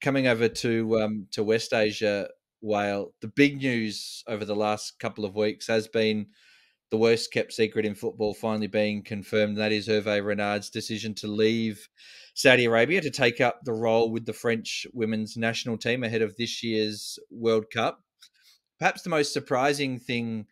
coming over to West Asia, Wael, the big news over the last couple of weeks has been the worst kept secret in football finally being confirmed. That is Herve Renard's decision to leave Saudi Arabia to take up the role with the French women's national team ahead of this year's World Cup. Perhaps the most surprising thing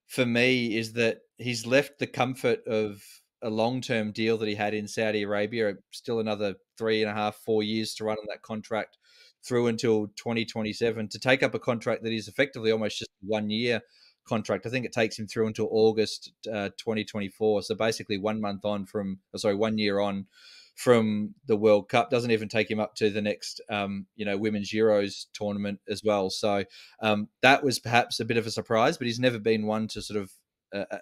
for me is that he's left the comfort of a long-term deal that he had in Saudi Arabia, still another 3.5, 4 years to run on that contract through until 2027, to take up a contract that is effectively almost just a 1 year contract. I think it takes him through until August 2024. So basically 1 month on from, sorry, 1 year on from the World Cup. Doesn't even take him up to the next, Women's Euros tournament as well. So that was perhaps a bit of a surprise, but he's never been one to sort of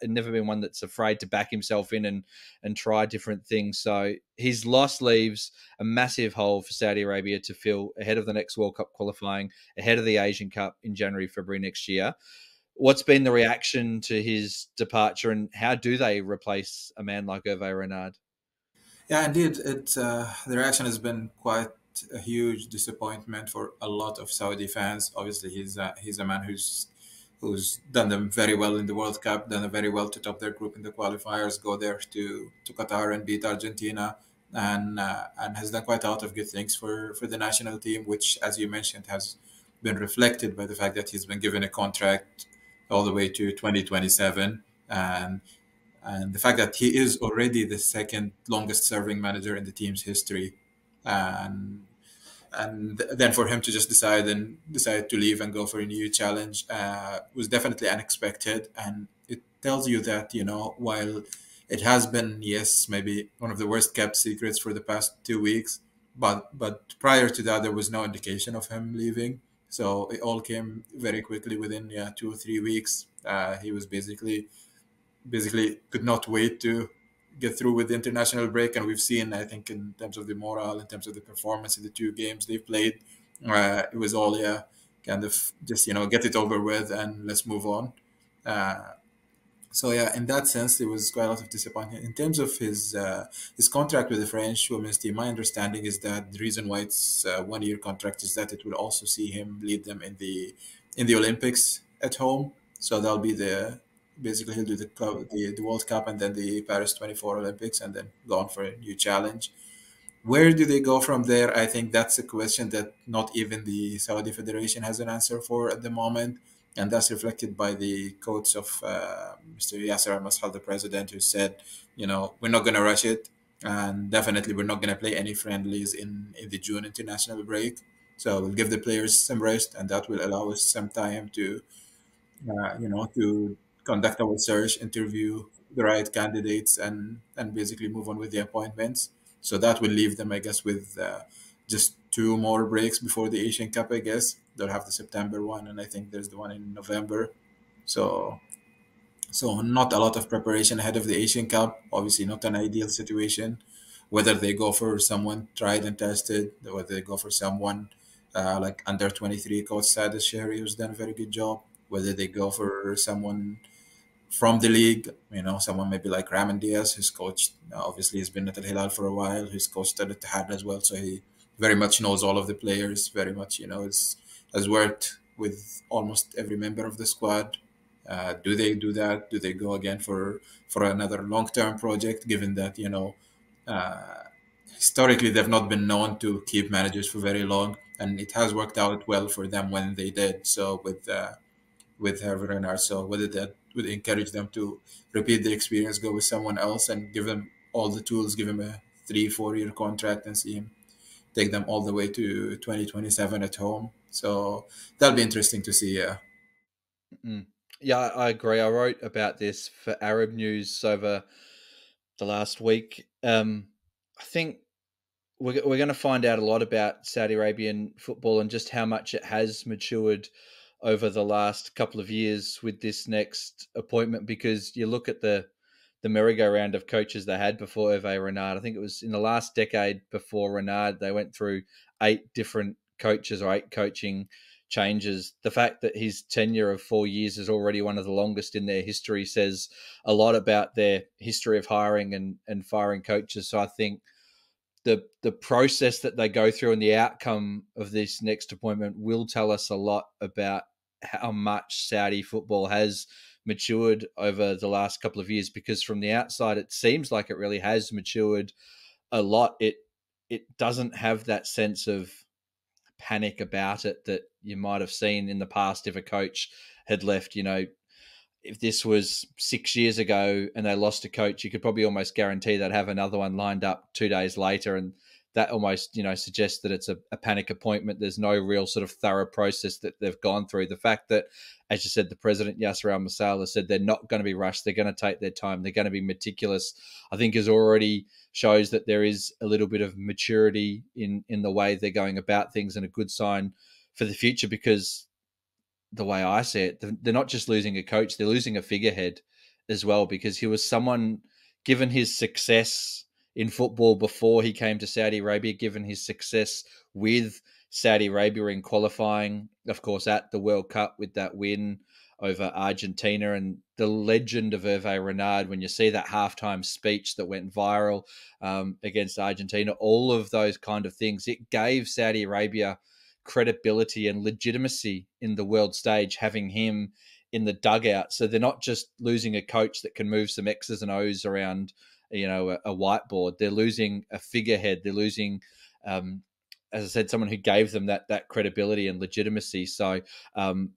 never been one that's afraid to back himself in and try different things. So his loss leaves a massive hole for Saudi Arabia to fill ahead of the next World Cup qualifying, ahead of the Asian Cup in January, February next year. What's been the reaction to his departure, and how do they replace a man like Herve Renard? Yeah, indeed, the reaction has been quite a huge disappointment for a lot of Saudi fans. Obviously, he's a man who's done them very well in the World Cup, done very well to top their group in the qualifiers, go there to Qatar and beat Argentina, and has done quite a lot of good things for the national team, which, as you mentioned, has been reflected by the fact that he's been given a contract all the way to 2027, and the fact that he is already the second longest serving manager in the team's history, and then for him to just decide to leave and go for a new challenge was definitely unexpected. And it tells you that, while it has been, yes, maybe one of the worst kept secrets for the past 2 weeks, but prior to that there was no indication of him leaving. So it all came very quickly within 2 or 3 weeks. He was basically could not wait to get through with the international break. And we've seen, I think, in terms of the morale, in terms of the performance in the 2 games they've played, it was all, kind of just, get it over with and let's move on. Uh, so yeah, in that sense, there was quite a lot of disappointment in terms of his contract with the French women's team. My understanding is that the reason why it's a 1 year contract is that it will also see him lead them in the Olympics at home. So that'll be the basically he'll do the World Cup and then the Paris 24 Olympics and then go on for a new challenge. Where do they go from there? I think that's a question that not even the Saudi Federation has an answer for at the moment. And that's reflected by the quotes of Mr. Yasser Al Masal, the president, who said, we're not going to rush it. And definitely, we're not going to play any friendlies in the June international break. So we'll give the players some rest, and that will allow us some time to conduct our search, interview the right candidates, and basically move on with the appointments. So that will leave them, I guess, with just 2 more breaks before the Asian Cup. I guess they'll have the September one, and I think there's the one in November. So, so not a lot of preparation ahead of the Asian Cup. Obviously, not an ideal situation. Whether they go for someone tried and tested, whether they go for someone like under 23 coach Sadis Shehri, who's done a very good job, whether they go for someone from the league, someone maybe like Raman Diaz, who's coached, obviously he's been at Al Hilal for a while, who's coached at Ittihad as well, so he very much knows all of the players, very much, has worked with almost every member of the squad. Do they do that? Do they go again for another long-term project, given that, uh, historically they've not been known to keep managers for very long, and it has worked out well for them when they did so with Herve Renard. So whether that would encourage them to repeat the experience, go with someone else, and give them all the tools, give him a 3 4 year contract, and see him take them all the way to 2027 at home. So that'll be interesting to see. Yeah. Mm. Yeah, I agree. I wrote about this for Arab News over the last week. I think we're going to find out a lot about Saudi Arabian football and just how much it has matured over the last couple of years with this next appointment. Because you look at the merry-go-round of coaches they had before Herve Renard. I think it was in the last decade before Renard, they went through 8 different coaches or 8 coaching changes. The fact that his tenure of 4 years is already one of the longest in their history says a lot about their history of hiring and firing coaches. So I think the process that they go through and the outcome of this next appointment will tell us a lot about how much Saudi football has matured over the last couple of years. Because from the outside, it seems like it really has matured a lot. It doesn't have that sense of panic about it that you might have seen in the past if a coach had left. If this was 6 years ago and they lost a coach, you could probably almost guarantee they'd have another one lined up 2 days later. And that almost, suggests that it's a panic appointment. There's no real sort of thorough process that they've gone through. The fact that, as you said, the president, Yasser Al-Masala, said they're not going to be rushed. They're going to take their time. They're going to be meticulous. I think is already shows that there is a little bit of maturity in the way they're going about things, and a good sign for the future, because the way I see it, they're not just losing a coach, they're losing a figurehead as well, because he was someone, given his success in football before he came to Saudi Arabia, given his success with Saudi Arabia in qualifying, of course, at the World Cup with that win over Argentina, and the legend of Herve Renard, when you see that halftime speech that went viral against Argentina, all of those kind of things, it gave Saudi Arabia credibility and legitimacy in the world stage, having him in the dugout. So they're not just losing a coach that can move some X's and O's around, a whiteboard. They're losing a figurehead. They're losing, as I said, someone who gave them that credibility and legitimacy. So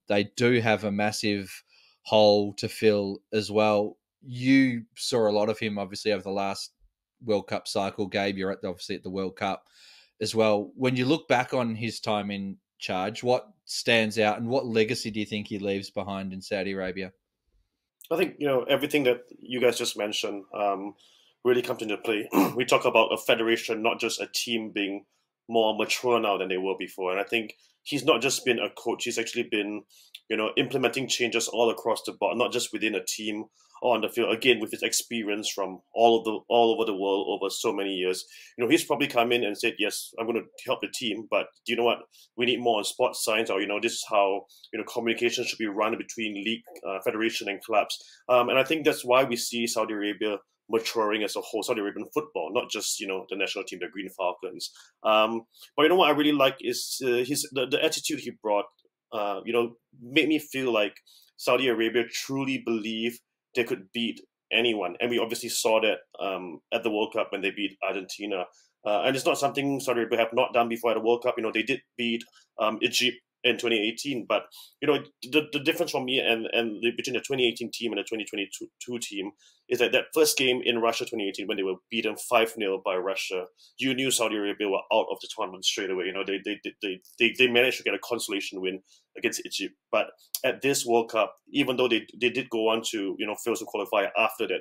they do have a massive hole to fill as well. You saw a lot of him, obviously, over the last World Cup cycle, Gabe. You're obviously at the World Cup as well. When you look back on his time in charge, what stands out and what legacy do you think he leaves behind in Saudi Arabia? I think everything that you guys just mentioned really comes into play. We talk about a federation, not just a team being more mature now than they were before. And I think he's not just been a coach; he's actually been, implementing changes all across the board, not just within a team or on the field. Again, with his experience from all over the world over so many years, he's probably come in and said, "Yes, I'm going to help the team, but do you know what? We need more on sports science, or this is how communication should be run between league, federation, and clubs." And I think that's why we see Saudi Arabia maturing as a whole, Saudi Arabian football, not just the national team, the Green Falcons. But what I really like is the attitude he brought. Made me feel like Saudi Arabia truly believe they could beat anyone, and we obviously saw that at the World Cup when they beat Argentina. And it's not something Saudi Arabia have not done before at the World Cup. They did beat Egypt in 2018, but the difference for me and between the 2018 team and the 2022 team is that first game in Russia 2018, when they were beaten 5-0 by Russia, you knew Saudi Arabia were out of the tournament straight away. They managed to get a consolation win against Egypt, but at this World Cup, even though they did go on to fail to qualify after that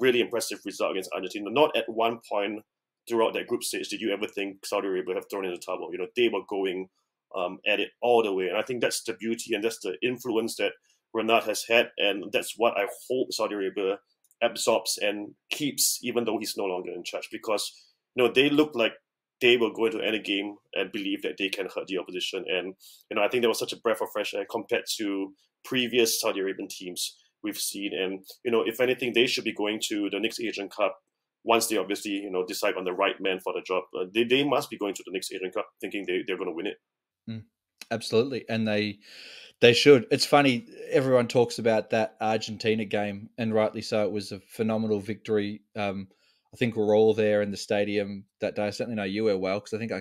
really impressive result against Argentina, not at one point throughout that group stage did you ever think Saudi Arabia have thrown in the towel. They were going at it all the way. And I think that's the beauty and that's the influence that Renard has had. And that's what I hope Saudi Arabia absorbs and keeps, even though he's no longer in charge. Because, they look like they will go into any game and believe that they can hurt the opposition. And, I think that was such a breath of fresh air compared to previous Saudi Arabian teams we've seen. And, if anything, they should be going to the next Asian Cup once they obviously, decide on the right man for the job. They must be going to the next Asian Cup thinking they're going to win it. Absolutely, and they should. It's funny, everyone talks about that Argentina game, and rightly so. It was a phenomenal victory. I think we're all there in the stadium that day. I certainly know you were, well, because I think I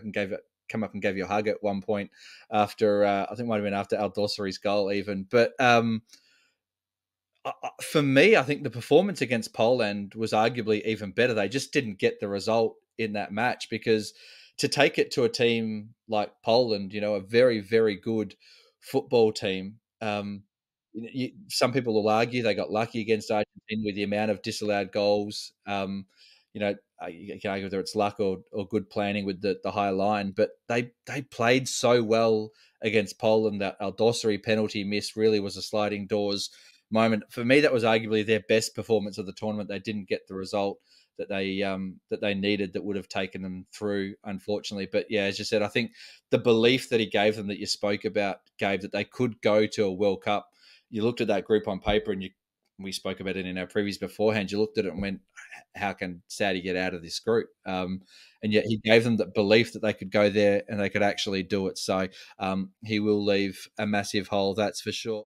come up and gave you a hug at one point after I think it might have been after Al Dosseri's goal even. But for me, I think the performance against Poland was arguably even better. They just didn't get the result in that match, because to take it to a team like Poland, a very, very good football team, some people will argue they got lucky against Argentina with the amount of disallowed goals. You can argue whether it's luck or good planning with the high line, but they played so well against Poland that Al Dosseri penalty miss really was a sliding doors moment. For me, that was arguably their best performance of the tournament. They didn't get the result that they needed that would have taken them through, unfortunately. But yeah, as you said, I think the belief that he gave them that you spoke about, Gabe, that they could go to a World Cup. You looked at that group on paper, and we spoke about it in our previews beforehand. You looked at it and went, how can Saudi get out of this group? And yet he gave them the belief that they could go there and they could actually do it. So he will leave a massive hole, that's for sure.